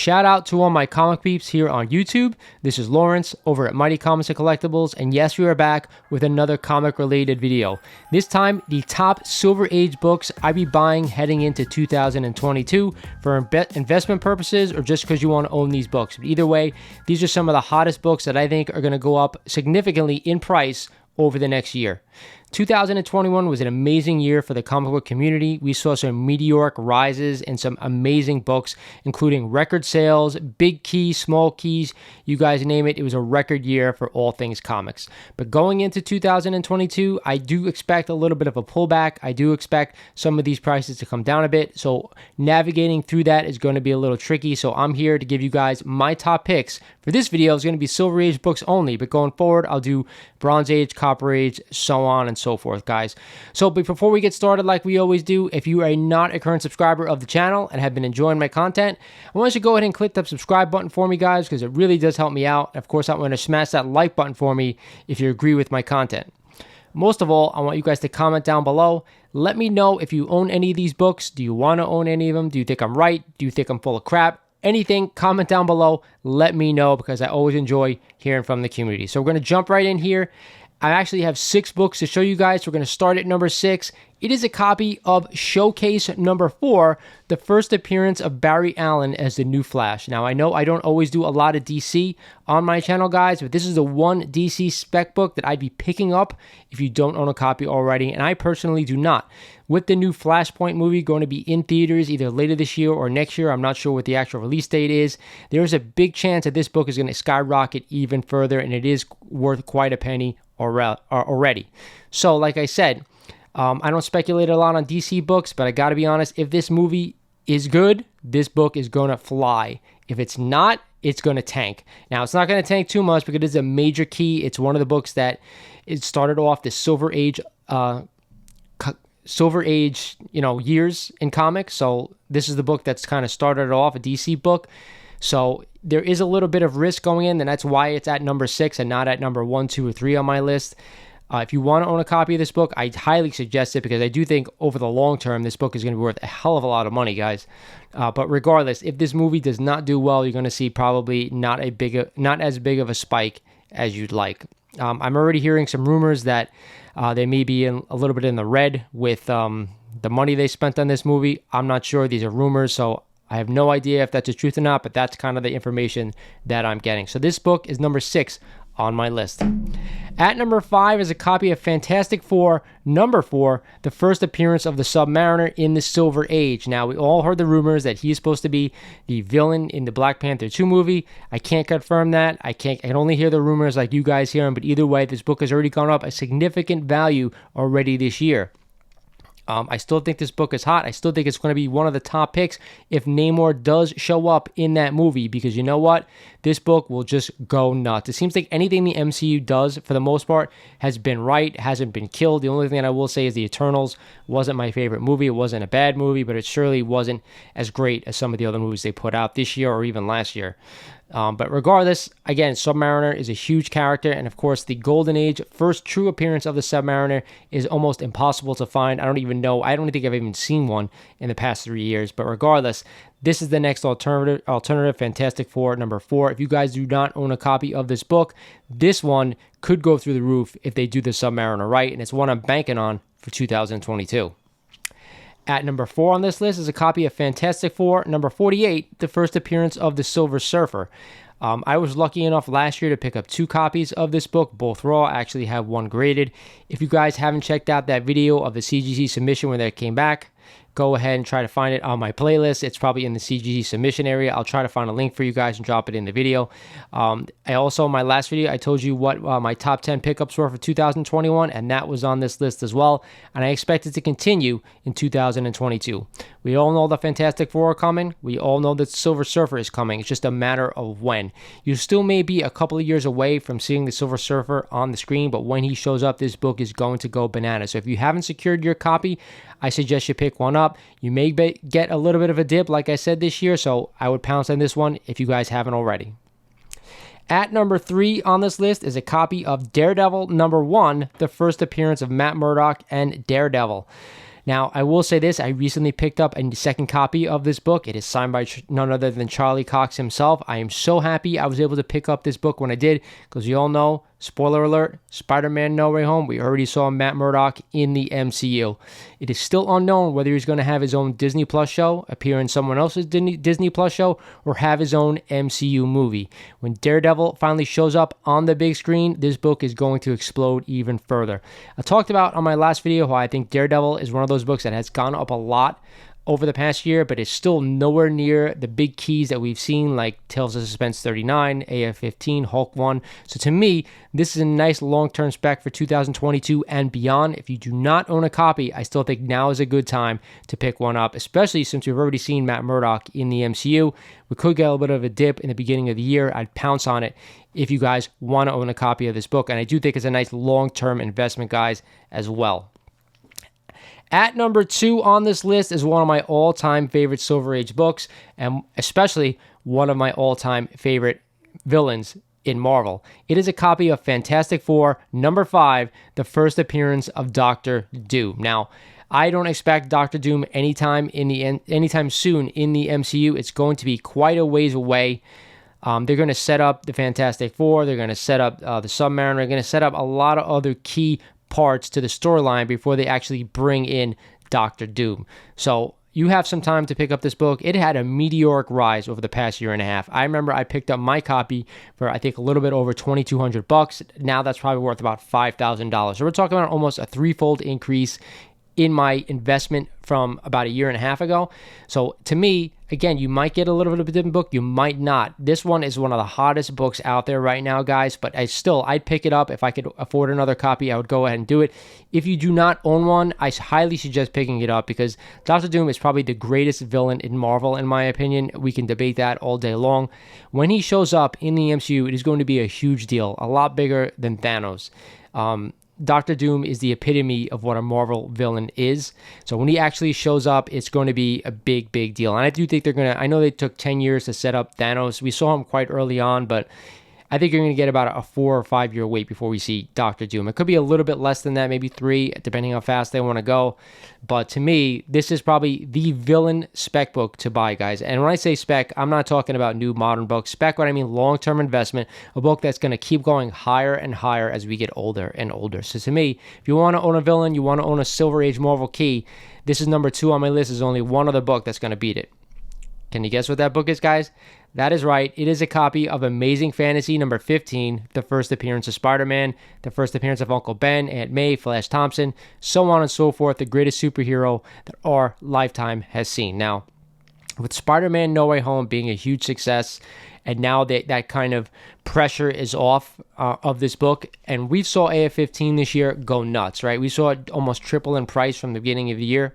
shout out to all my comic peeps here on YouTube. This is Lawrence over at Mighty Comics and Collectibles, and yes, we are back with another comic related video. This time, the top Silver Age books I'd be buying heading into 2022 for investment purposes or just because you want to own these books. But either way, these are some of the hottest books that I think are going to go up significantly in price over the next year. 2021 was an amazing year for the comic book community. We saw some meteoric rises in some amazing books, including record sales, big keys, small keys, you guys name it. It was a record year for all things comics. But going into 2022, I do expect a little bit of a pullback. I do expect some of these prices to come down a bit. So navigating through that is going to be a little tricky. So I'm here to give you guys my top picks. For this video, it's going to be Silver Age books only, but going forward, I'll do Bronze Age, Copper Age, so on and so forth, guys. So but before we get started, like we always do, if you are not a current subscriber of the channel and have been enjoying my content, I want you to go ahead and click that subscribe button for me, guys, because it really does help me out. Of course, I want to smash that like button for me if you agree with my content. Most of all, I want you guys to comment down below. Let me know if you own any of these books. Do you want to own any of them? Do you think I'm right? Do you think I'm full of crap? Anything, comment down below. Let me know because I always enjoy hearing from the community. So we're going to jump right in here. I actually have 6 books to show you guys. We're going to start at number 6. It is a copy of Showcase number 4, the first appearance of Barry Allen as the new Flash. Now, I know I don't always do a lot of DC on my channel, guys, but this is the one DC spec book that I'd be picking up if you don't own a copy already, and I personally do not. With the new Flashpoint movie going to be in theaters either later this year or next year, I'm not sure what the actual release date is, there's a big chance that this book is going to skyrocket even further, and it is worth quite a penny already. So, like I said, I don't speculate a lot on DC books, but I got to be honest, if this movie is good, this book is going to fly. If it's not, it's going to tank. Now, it's not going to tank too much because it is a major key. It's one of the books that it started off the Silver Age years in comics. So this is the book that's kind of started off, a DC book. So there is a little bit of risk going in, and that's why it's at number 6 and not at number 1, 2, or 3 on my list. If you want to own a copy of this book, I highly suggest it because I do think over the long term, this book is going to be worth a hell of a lot of money, guys. But regardless, if this movie does not do well, you're going to see probably not as big of a spike as you'd like. I'm already hearing some rumors that they may be a little bit in the red with the money they spent on this movie. I'm not sure. These are rumors, so I have no idea if that's the truth or not, but that's kind of the information that I'm getting. So this book is number 6 on my list. At number 5 is a copy of Fantastic Four, number 4, the first appearance of the Submariner in the Silver Age. Now, we all heard the rumors that he's supposed to be the villain in the Black Panther 2 movie. I can't confirm that. I can only hear the rumors like you guys hear them, but either way, this book has already gone up a significant value already this year. I still think this book is hot. I still think it's going to be one of the top picks if Namor does show up in that movie, because you know what? This book will just go nuts. It seems like anything the MCU does, for the most part, has been right, hasn't been killed. The only thing that I will say is The Eternals wasn't my favorite movie. It wasn't a bad movie, but it surely wasn't as great as some of the other movies they put out this year or even last year. But regardless, again, Submariner is a huge character, and of course, the Golden Age first true appearance of the Submariner is almost impossible to find. I don't think I've even seen one in the past 3 years. But regardless, this is the next alternative Fantastic Four, number 4. If you guys do not own a copy of this book, this one could go through the roof if they do the Submariner right, and it's one I'm banking on for 2022. At number 4 on this list is a copy of Fantastic Four, number 48, the first appearance of the Silver Surfer. I was lucky enough last year to pick up 2 copies of this book, both raw. I actually have one graded. If you guys haven't checked out that video of the CGC submission when that came back, go ahead and try to find it on my playlist. It's probably in the CGC submission area. I'll try to find a link for you guys and drop it in the video. I also, in my last video, I told you what my top 10 pickups were for 2021, and that was on this list as well. And I expect it to continue in 2022. We all know the Fantastic Four are coming. We all know that Silver Surfer is coming. It's just a matter of when. You still may be a couple of years away from seeing the Silver Surfer on the screen, but when he shows up, this book is going to go bananas. So if you haven't secured your copy, I suggest you pick one up. You may get a little bit of a dip, like I said, this year, so I would pounce on this one if you guys haven't already. At number 3 on this list is a copy of Daredevil number 1, the first appearance of Matt Murdock and Daredevil. Now, I will say this, I recently picked up a second copy of this book. It is signed by none other than Charlie Cox himself. I am so happy I was able to pick up this book when I did, because you all know, spoiler alert, Spider-Man No Way Home, we already saw Matt Murdock in the MCU. It is still unknown whether he's going to have his own Disney Plus show, appear in someone else's Disney Plus show, or have his own MCU movie. When Daredevil finally shows up on the big screen, this book is going to explode even further. I talked about on my last video how I think Daredevil is one of those books that has gone up a lot over the past year, but it's still nowhere near the big keys that we've seen, like Tales of Suspense 39, AF-15, Hulk 1. So to me, this is a nice long-term spec for 2022 and beyond. If you do not own a copy, I still think now is a good time to pick one up, especially since we've already seen Matt Murdock in the MCU. We could get a little bit of a dip in the beginning of the year. I'd pounce on it if you guys want to own a copy of this book, and I do think it's a nice long-term investment, guys, as well. At number 2 on this list is one of my all-time favorite Silver Age books, and especially one of my all-time favorite villains in Marvel. It is a copy of Fantastic Four, number 5, the first appearance of Doctor Doom. Now, I don't expect Doctor Doom anytime soon in the MCU. It's going to be quite a ways away. They're going to set up the Fantastic Four. They're going to set up the Submariner. They're going to set up a lot of other key parts to the storyline before they actually bring in Doctor Doom. So you have some time to pick up this book. It had a meteoric rise over the past year and a half. I remember I picked up my copy for, I think, a little bit over $2,200. Now that's probably worth about $5,000. So we're talking about almost a threefold increase in my investment from about a year and a half ago. So to me, again, you might get a little bit of a different book, you might not. This one is one of the hottest books out there right now, guys, but I'd pick it up. If I could afford another copy, I would go ahead and do it. If you do not own one, I highly suggest picking it up, because Doctor Doom is probably the greatest villain in Marvel, in my opinion. We can debate that all day long. When he shows up in the MCU, it is going to be a huge deal, a lot bigger than Thanos. Doctor Doom is the epitome of what a Marvel villain is. So when he actually shows up, it's going to be a big, big deal. And I do think I know they took 10 years to set up Thanos. We saw him quite early on, but I think you're going to get about a 4 or 5 year wait before we see Doctor Doom. It could be a little bit less than that, maybe 3, depending how fast they want to go. But to me, this is probably the villain spec book to buy, guys. And when I say spec, I'm not talking about new modern books. Spec, what I mean, long-term investment, a book that's going to keep going higher and higher as we get older and older. So to me, if you want to own a villain, you want to own a Silver Age Marvel key, this is number 2 on my list. There's only one other book that's going to beat it. Can you guess what that book is, guys? That is right. It is a copy of Amazing Fantasy number 15, the first appearance of Spider-Man, the first appearance of Uncle Ben, Aunt May, Flash Thompson, so on and so forth, the greatest superhero that our lifetime has seen. Now, with Spider-Man No Way Home being a huge success, and now that kind of pressure is off of this book, and we saw AF-15 this year go nuts, right? We saw it almost triple in price from the beginning of the year.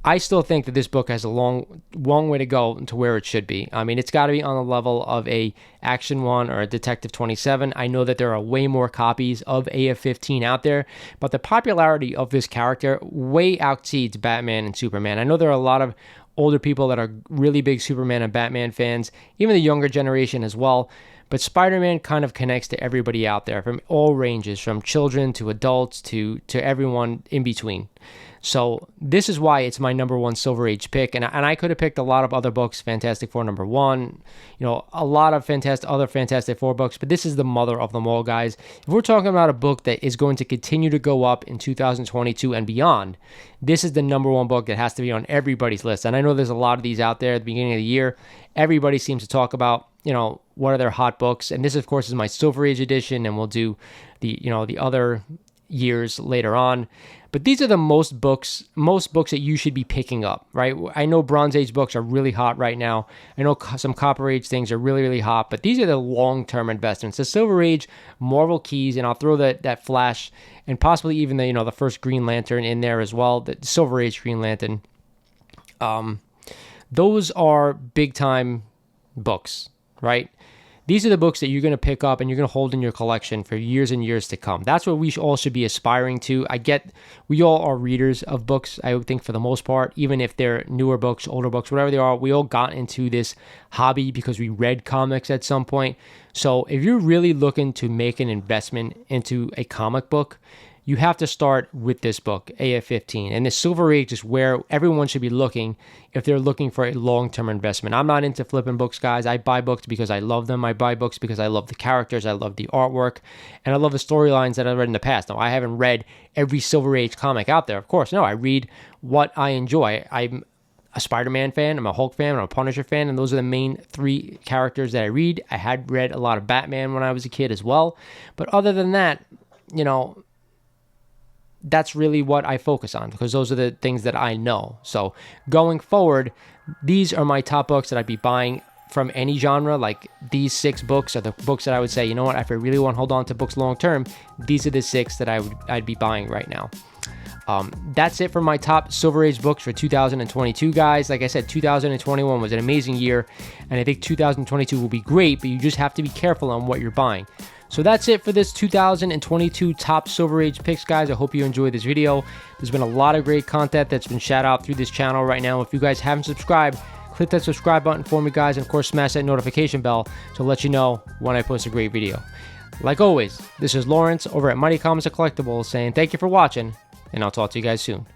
I still think that this book has a long way to go to where it should be. I mean, it's got to be on the level of a Action 1 or a Detective 27. I know that there are way more copies of AF-15 out there, but the popularity of this character way exceeds Batman and Superman. I know there are a lot of older people that are really big Superman and Batman fans, even the younger generation as well. But Spider-Man kind of connects to everybody out there, from all ranges, from children to adults to everyone in between. So this is why it's my number 1 Silver Age pick. And I could have picked a lot of other books, Fantastic Four number 1, a lot of other Fantastic Four books, but this is the mother of them all, guys. If we're talking about a book that is going to continue to go up in 2022 and beyond, this is the number 1 book that has to be on everybody's list. And I know there's a lot of these out there at the beginning of the year. Everybody seems to talk about, what are their hot books. And this, of course, is my Silver Age edition, and we'll do the other years later on. But these are the most books that you should be picking up, right? I know Bronze Age books are really hot right now. I know some Copper Age things are really, really hot, but these are the long-term investments. The Silver Age Marvel keys, and I'll throw that Flash and possibly even the first Green Lantern in there as well, the Silver Age Green Lantern. Those are big-time books, right? These are the books that you're going to pick up and you're going to hold in your collection for years and years to come. That's what we all should be aspiring to. We all are readers of books, I would think, for the most part, even if they're newer books, older books, whatever they are. We all got into this hobby because we read comics at some point. So if you're really looking to make an investment into a comic book, you have to start with this book, AF-15. And the Silver Age is where everyone should be looking if they're looking for a long-term investment. I'm not into flipping books, guys. I buy books because I love them. I buy books because I love the characters, I love the artwork, and I love the storylines that I've read in the past. Now, I haven't read every Silver Age comic out there, of course. No, I read what I enjoy. I'm a SpiderMan fan, I'm a Hulk fan, I'm a Punisher fan, and those are the main 3 characters that I read. I had read a lot of Batman when I was a kid as well. But other than that, that's really what I focus on, because those are the things that I know. So going forward, these are my top books that I'd be buying from any genre. Like, these 6 books are the books that I would say, you know what, if I really want to hold on to books long term, these are the 6 that I'd be buying right now. That's it for my top Silver Age books for 2022, guys. Like I said, 2021 was an amazing year, and I think 2022 will be great, but you just have to be careful on what you're buying. So that's it for this 2022 top Silver Age picks, guys. I hope you enjoyed this video. There's been a lot of great content that's been shout out through this channel right now. If you guys haven't subscribed, click that subscribe button for me, guys, and of course smash that notification bell to let you know when I post a great video. Like always, this is Lawrence over at Mighty Comics and Collectibles saying thank you for watching, and I'll talk to you guys soon.